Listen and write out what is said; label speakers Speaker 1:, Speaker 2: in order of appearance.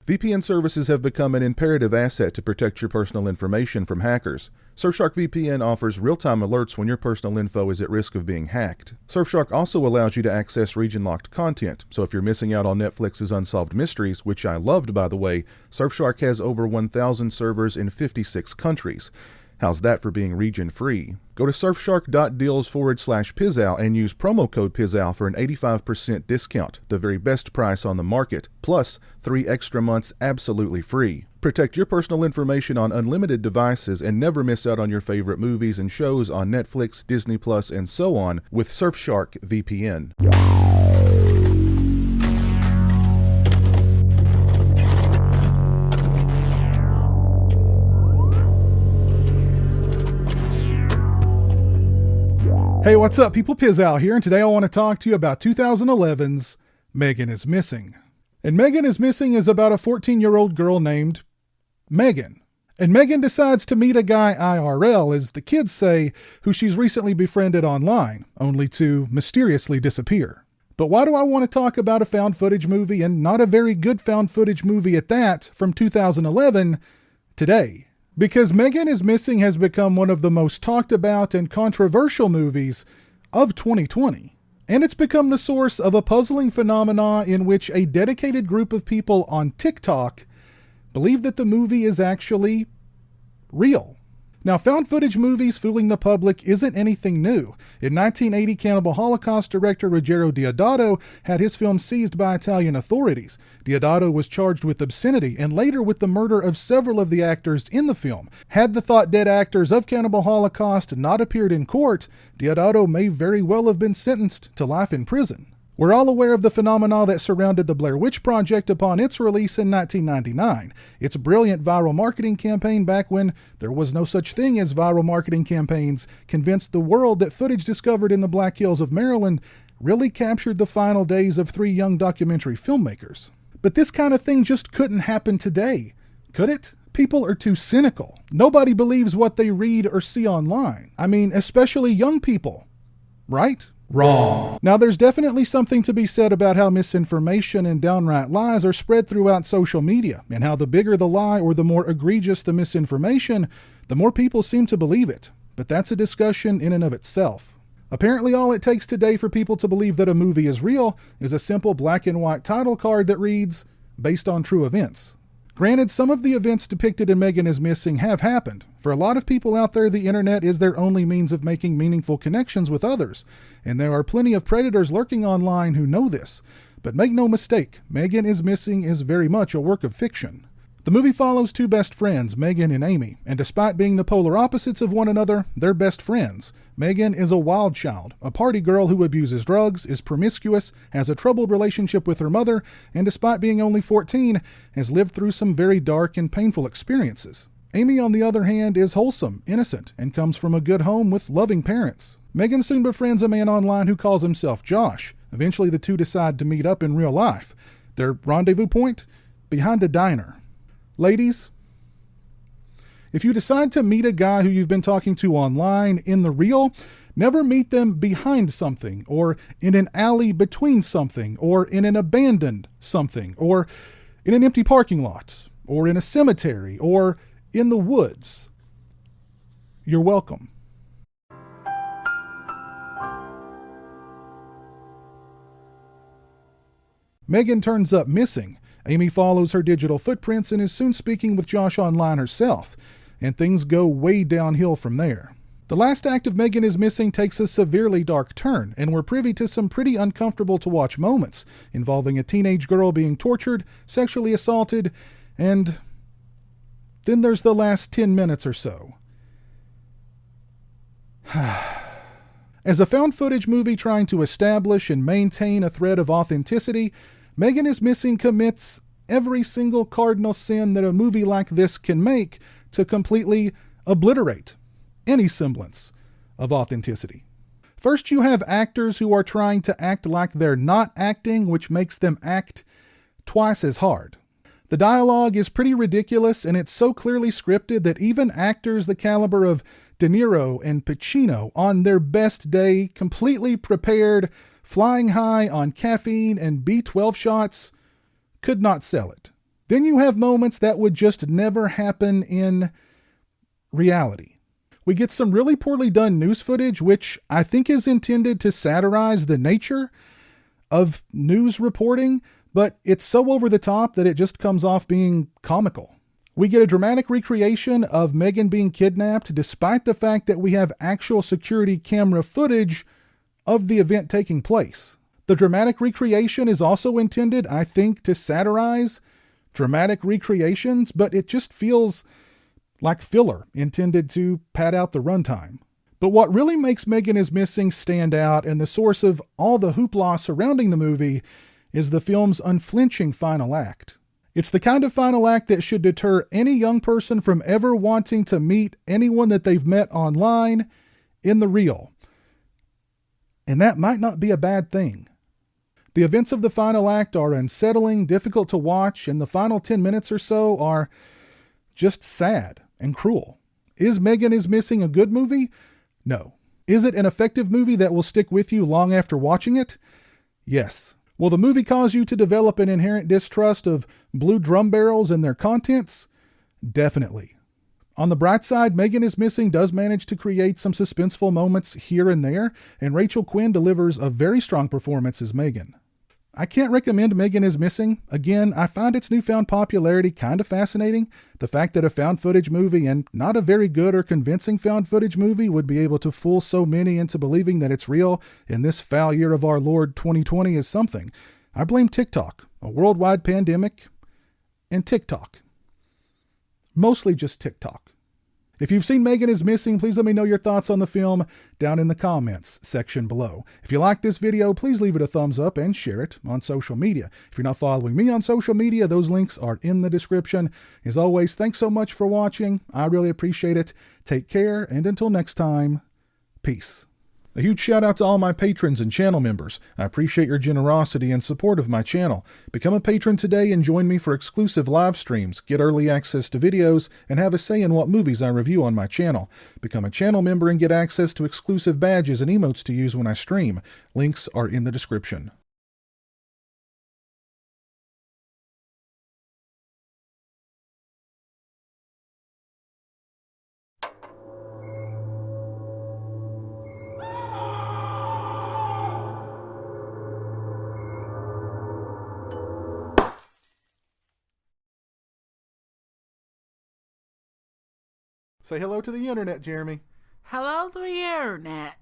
Speaker 1: VPN services have become an imperative asset to protect your personal information from hackers. Surfshark VPN offers real-time alerts when your personal info is at risk of being hacked. Surfshark also allows you to access region-locked content, so if you're missing out on Netflix's Unsolved Mysteries, which I loved by the way, Surfshark has over 1,000 servers in 56 countries. How's that for being region-free? Go to surfshark.deals/pizowell and use promo code pizowell for an 85% discount, the very best price on the market, plus 3 extra months absolutely free. Protect your personal information on unlimited devices and never miss out on your favorite movies and shows on Netflix, Disney Plus, and so on with Surfshark VPN.
Speaker 2: Hey, what's up, people? Pizowell here, and today I want to talk to you about 2011's Megan is Missing. And Megan is Missing is about a 14-year-old girl named Megan. And Megan decides to meet a guy IRL, as the kids say, who she's recently befriended online, only to mysteriously disappear. But why do I want to talk about a found footage movie, and not a very good found footage movie at that, from 2011 today? Because Megan is Missing has become one of the most talked about and controversial movies of 2020. And it's become the source of a puzzling phenomena in which a dedicated group of people on TikTok believe that the movie is actually real. Now, found footage movies fooling the public isn't anything new. In 1980, Cannibal Holocaust director Ruggero Deodato had his film seized by Italian authorities. Deodato was charged with obscenity and later with the murder of several of the actors in the film. Had the thought-dead actors of Cannibal Holocaust not appeared in court, Deodato may very well have been sentenced to life in prison. We're all aware of the phenomena that surrounded the Blair Witch Project upon its release in 1999. Its brilliant viral marketing campaign back when there was no such thing as viral marketing campaigns convinced the world that footage discovered in the Black Hills of Maryland really captured the final days of 3 young documentary filmmakers. But this kind of thing just couldn't happen today, could it? People are too cynical. Nobody believes what they read or see online. I mean, especially young people, right? Wrong. Now, there's definitely something to be said about how misinformation and downright lies are spread throughout social media, and how the bigger the lie or the more egregious the misinformation, the more people seem to believe it. But that's a discussion in and of itself. Apparently, all it takes today for people to believe that a movie is real is a simple black and white title card that reads, "Based on true events." Granted, some of the events depicted in Megan is Missing have happened. For a lot of people out there, the internet is their only means of making meaningful connections with others, and there are plenty of predators lurking online who know this. But make no mistake, Megan is Missing is very much a work of fiction. The movie follows 2 best friends, Megan and Amy, and despite being the polar opposites of one another, they're best friends. Megan is a wild child, a party girl who abuses drugs, is promiscuous, has a troubled relationship with her mother, and despite being only 14, has lived through some very dark and painful experiences. Amy, on the other hand, is wholesome, innocent, and comes from a good home with loving parents. Megan soon befriends a man online who calls himself Josh. Eventually, the two decide to meet up in real life. Their rendezvous point? Behind a diner. Ladies, if you decide to meet a guy who you've been talking to online in the real, never meet them behind something, or in an alley between something, or in an abandoned something, or in an empty parking lot, or in a cemetery, or in the woods. You're welcome. Megan turns up missing. Amy follows her digital footprints and is soon speaking with Josh online herself, and things go way downhill from there. The last act of Megan is Missing takes a severely dark turn, and we're privy to some pretty uncomfortable to watch moments involving a teenage girl being tortured, sexually assaulted, and then there's the last 10 minutes or so. As a found footage movie trying to establish and maintain a thread of authenticity, Megan is Missing commits every single cardinal sin that a movie like this can make to completely obliterate any semblance of authenticity. First, you have actors who are trying to act like they're not acting, which makes them act twice as hard. The dialogue is pretty ridiculous, and it's so clearly scripted that even actors the caliber of De Niro and Pacino, on their best day, completely prepared, flying high on caffeine and B12 shots, could not sell it. Then you have moments that would just never happen in reality. We get some really poorly done news footage, which I think is intended to satirize the nature of news reporting, but it's so over the top that it just comes off being comical. We get a dramatic recreation of Megan being kidnapped, despite the fact that we have actual security camera footage of the event taking place. The dramatic recreation is also intended, I think, to satirize dramatic recreations, but it just feels like filler intended to pad out the runtime. But what really makes Megan is Missing stand out and the source of all the hoopla surrounding the movie is the film's unflinching final act. It's the kind of final act that should deter any young person from ever wanting to meet anyone that they've met online in the real. And that might not be a bad thing. The events of the final act are unsettling, difficult to watch, and the final 10 minutes or so are just sad and cruel. Is Megan is Missing a good movie? No. Is it an effective movie that will stick with you long after watching it? Yes. Will the movie cause you to develop an inherent distrust of blue drum barrels and their contents? Definitely. On the bright side, Megan is Missing does manage to create some suspenseful moments here and there, and Rachel Quinn delivers a very strong performance as Megan. I can't recommend Megan is Missing. Again, I find its newfound popularity kind of fascinating. The fact that a found footage movie, and not a very good or convincing found footage movie, would be able to fool so many into believing that it's real in this foul year of our Lord 2020 is something. I blame TikTok, a worldwide pandemic, and TikTok. Mostly just TikTok. If you've seen Megan is Missing, please let me know your thoughts on the film down in the comments section below. If you like this video, please leave it a thumbs up and share it on social media. If you're not following me on social media, those links are in the description. As always, thanks so much for watching. I really appreciate it. Take care, and until next time, peace. A huge shout out to all my patrons and channel members. I appreciate your generosity and support of my channel. Become a patron today and join me for exclusive live streams, get early access to videos, and have a say in what movies I review on my channel. Become a channel member and get access to exclusive badges and emotes to use when I stream. Links are in the description. Say hello to the internet, Jeremy.
Speaker 3: Hello to the internet.